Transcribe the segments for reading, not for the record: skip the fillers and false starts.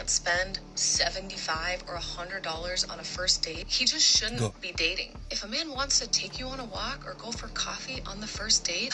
can't spend $75 or $100 on a first date, he just shouldn't be dating. If a man wants to take you on a walk or go for coffee on the first date,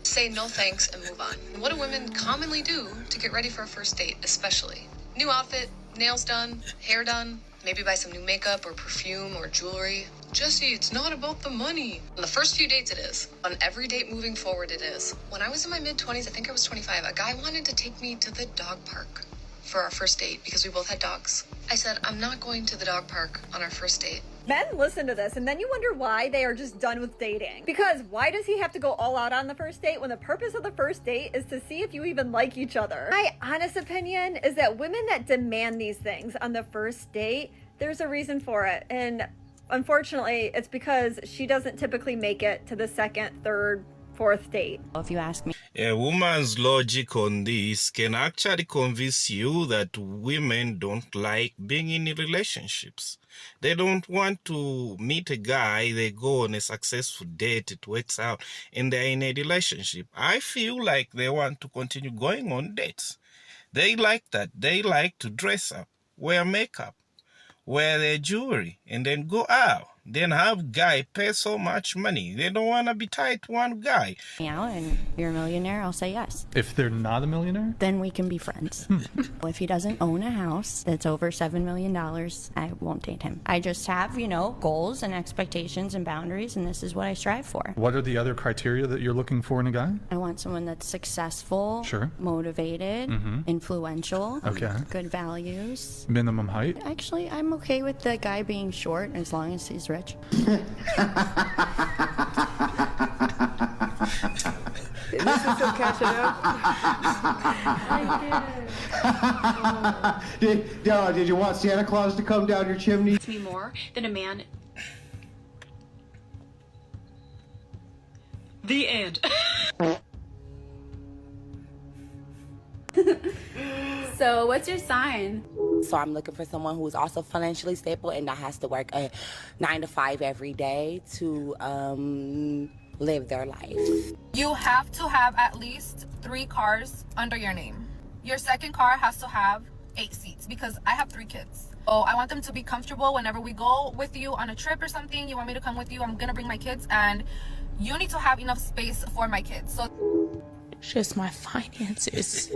say no thanks and move on. What do women commonly do to get ready for a first date, especially? New outfit, nails done, hair done, maybe buy some new makeup or perfume or jewelry. Jesse, it's not about the money. On the first few dates, it is. On every date moving forward, it is. When I was in my mid-20s, I think I was 25, a guy wanted to take me to the dog park for our first date because we both had dogs. I said, I'm not going to the dog park on our first date. Men listen to this and then you wonder why they are just done with dating. Because why does he have to go all out on the first date when the purpose of the first date is to see if you even like each other? My honest opinion is that women that demand these things on the first date, there's a reason for it. And unfortunately, it's because she doesn't typically make it to the second, third, fourth date. If you ask me. A woman's logic on this can actually convince you that women don't like being in relationships. They don't want to meet a guy, they go on a successful date, it works out, and they're in a relationship. I feel like they want to continue going on dates. They like that. They like to dress up, wear makeup, wear their jewelry, and then go out. Then have guy pay so much money. They don't want to be tied to one guy. And you're a millionaire, I'll say yes. If they're not a millionaire? Then we can be friends. If he doesn't own a house that's over $7 million, I won't date him. I just have, goals and expectations and boundaries, and this is what I strive for. What are the other criteria that you're looking for in a guy? I want someone that's successful, Sure. motivated, influential, Okay. good values. Minimum height? Actually, I'm okay with the guy being short as long as he's rich. This is some catching up. I did. Did you want Santa Claus to come down your chimney? Me more than a man. The end. So, what's your sign? So I'm looking for someone who is also financially stable and that has to work a 9 to 5 every day to live their life. You have to have at least 3 cars under your name. Your second car has to have 8 seats because I have 3 kids. Oh, I want them to be comfortable whenever we go with you on a trip or something. You want me to come with you? I'm gonna bring my kids, and you need to have enough space for my kids. So Just my finances.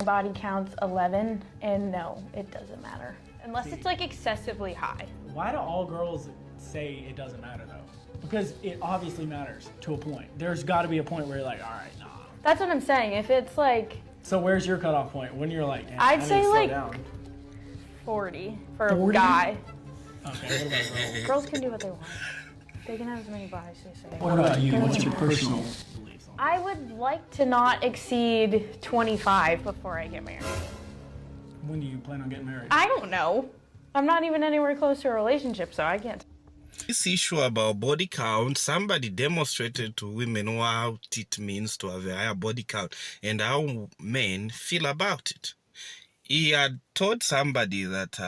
Body count's 11, and no, it doesn't matter. Unless it's like excessively high. Why do all girls say it doesn't matter though? Because it obviously matters to a point. There's got to be a point where you're like, all right, nah. That's what I'm saying. If it's like... So where's your cutoff point? When you're like, I'd say like down. 40 for 40? a guy. Okay, what about girls? Girls can do what they want. They can have as many bodies as they say. What about you? What's your personal beliefs on that? I would like to not exceed 25 before I get married. When do you plan on getting married? I don't know. I'm not even anywhere close to a relationship, so I can't. This issue about body count, somebody demonstrated to women what it means to have a higher body count and how men feel about it. He had told somebody that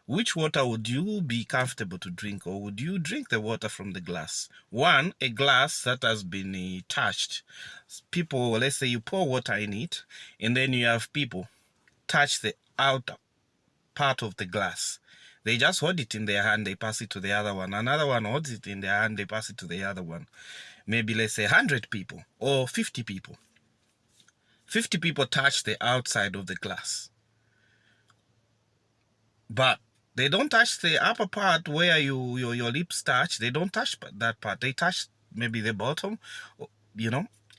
which water would you be comfortable to drink, or would you drink the water from the glass? One, a glass that has been touched. People, let's say you pour water in it, and then you have people touch the outer part of the glass. They just hold it in their hand, they pass it to the other one. Another one holds it in their hand, they pass it to the other one. Maybe let's say 100 people or 50 people. 50 people touch the outside of the glass. But they don't touch the upper part where your lips touch. They don't touch that part. They touch maybe the bottom,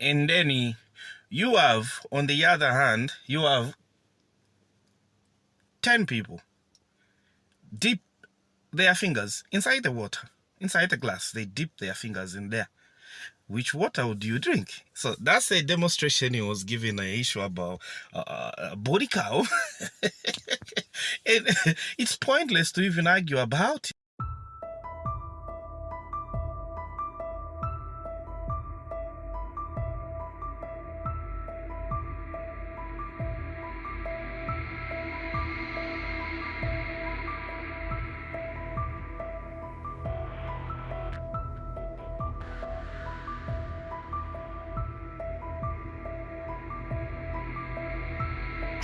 And then you have, on the other hand, you have 10 people dip their fingers inside the water, inside the glass. They dip their fingers in there. Which water would you drink? So that's a demonstration he was giving, an issue about body count. And it's pointless to even argue about it.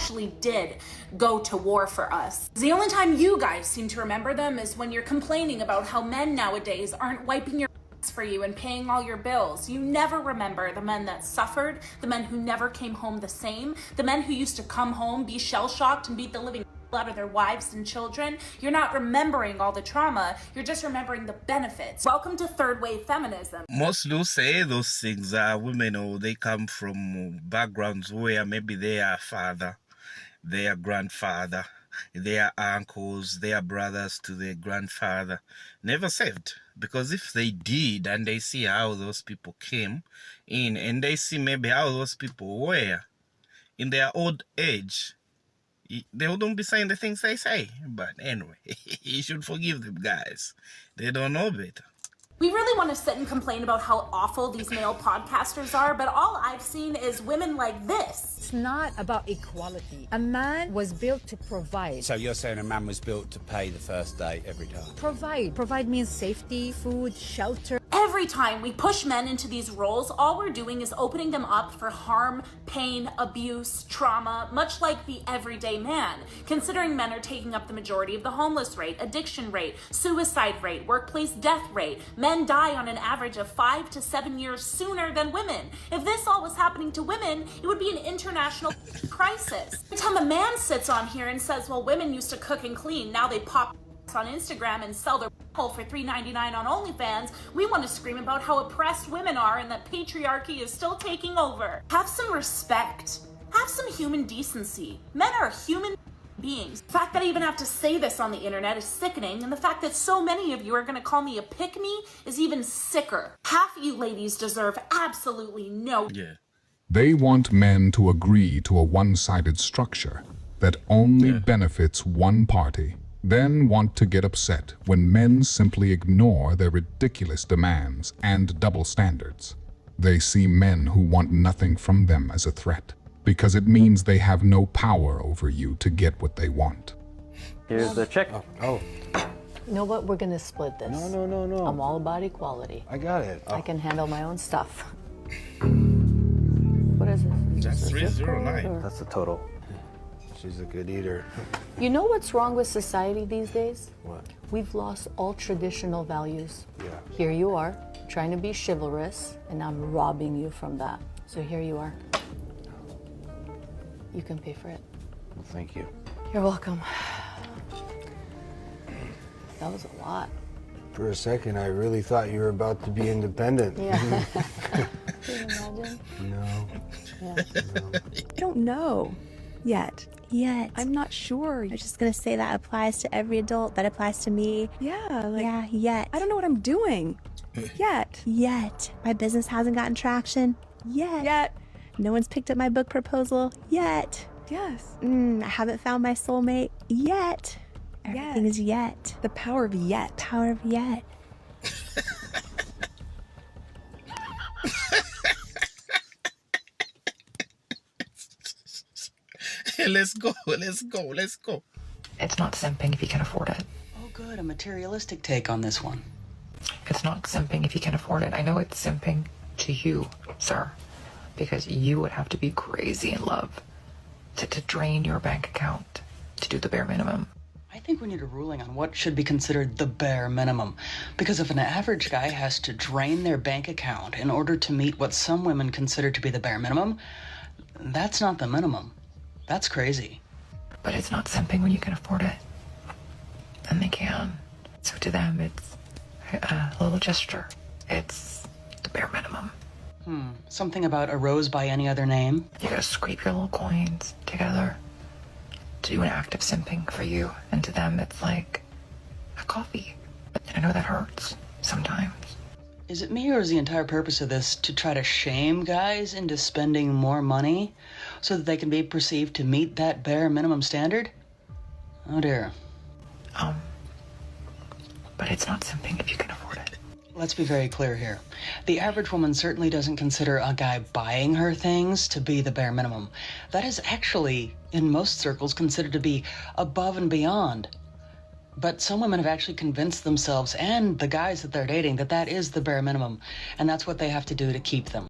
actually did go to war for us. The only time you guys seem to remember them is when you're complaining about how men nowadays aren't wiping your for you and paying all your bills. You never remember the men that suffered, the men who never came home the same, the men who used to come home, be shell-shocked, and beat the living out of their wives and children. You're not remembering all the trauma, you're just remembering the benefits. Welcome to third wave feminism. Most do say those things are women, or they come from backgrounds where maybe their father, their grandfather, their uncles, their brothers to their grandfather never saved. Because if they did, and they see how those people came in, and they see maybe how those people were in their old age, they wouldn't be saying the things they say. But anyway, you should forgive them, guys. They don't know better. We really want to sit and complain about how awful these male podcasters are, but all I've seen is women like this. It's not about equality. A man was built to provide. So you're saying a man was built to pay the first date every time? Provide. Provide means safety, food, shelter. Every time we push men into these roles, all we're doing is opening them up for harm, pain, abuse, trauma, much like the everyday man. Considering men are taking up the majority of the homeless rate, addiction rate, suicide rate, workplace death rate, men die on an average of 5 to 7 years sooner than women. If this all was happening to women, it would be an international crisis. Every time a man sits on here and says, well, women used to cook and clean, now they pop on Instagram and sell their hole for $3.99 on OnlyFans, we want to scream about how oppressed women are and that patriarchy is still taking over. Have some respect. Have some human decency. Men are human beings. The fact that I even have to say this on the internet is sickening, and the fact that so many of you are going to call me a pick-me is even sicker. Half of you ladies deserve absolutely no. Yeah. They want men to agree to a one-sided structure that only benefits one party, then want to get upset when men simply ignore their ridiculous demands and double standards. They see men who want nothing from them as a threat, because it means they have no power over you to get what they want. Here's the check. Oh. You know what? We're gonna split this. No. I'm all about equality. I got it. I can handle my own stuff. What is this? That's 309. That's the total. She's a good eater. You know what's wrong with society these days? What? We've lost all traditional values. Yeah. Here you are, trying to be chivalrous, and I'm robbing you from that. So here you are. You can pay for it. Well, thank you. You're welcome. That was a lot. For a second, I really thought you were about to be independent. Yeah. Can you imagine? No. Yeah. No. I don't know yet. I'm not sure. I'm just gonna say that applies to every adult. That applies to me. Yeah, yet. I don't know what I'm doing. Yet. My business hasn't gotten traction. Yet. No one's picked up my book proposal. Yet. Yes. I haven't found my soulmate. Yet. Everything is yet. The power of yet. Power of yet. Let's go. It's not simping if you can afford it. Oh, good. A materialistic take on this one. It's not simping if you can afford it. I know it's simping to you, sir, because you would have to be crazy in love to drain your bank account to do the bare minimum. I think we need a ruling on what should be considered the bare minimum. Because if an average guy has to drain their bank account in order to meet what some women consider to be the bare minimum, that's not the minimum. That's crazy. But it's not simping when you can afford it. And they can. So to them, it's a little gesture. It's the bare minimum. Something about a rose by any other name? You gotta scrape your little coins together to do an act of simping for you. And to them, it's like a coffee. And I know that hurts sometimes. Is it me, or is the entire purpose of this to try to shame guys into spending more money so that they can be perceived to meet that bare minimum standard? Oh dear. But it's not simping if you can afford it. Let's be very clear here. The average woman certainly doesn't consider a guy buying her things to be the bare minimum. That is actually, in most circles, considered to be above and beyond. But some women have actually convinced themselves and the guys that they're dating that that is the bare minimum, and that's what they have to do to keep them.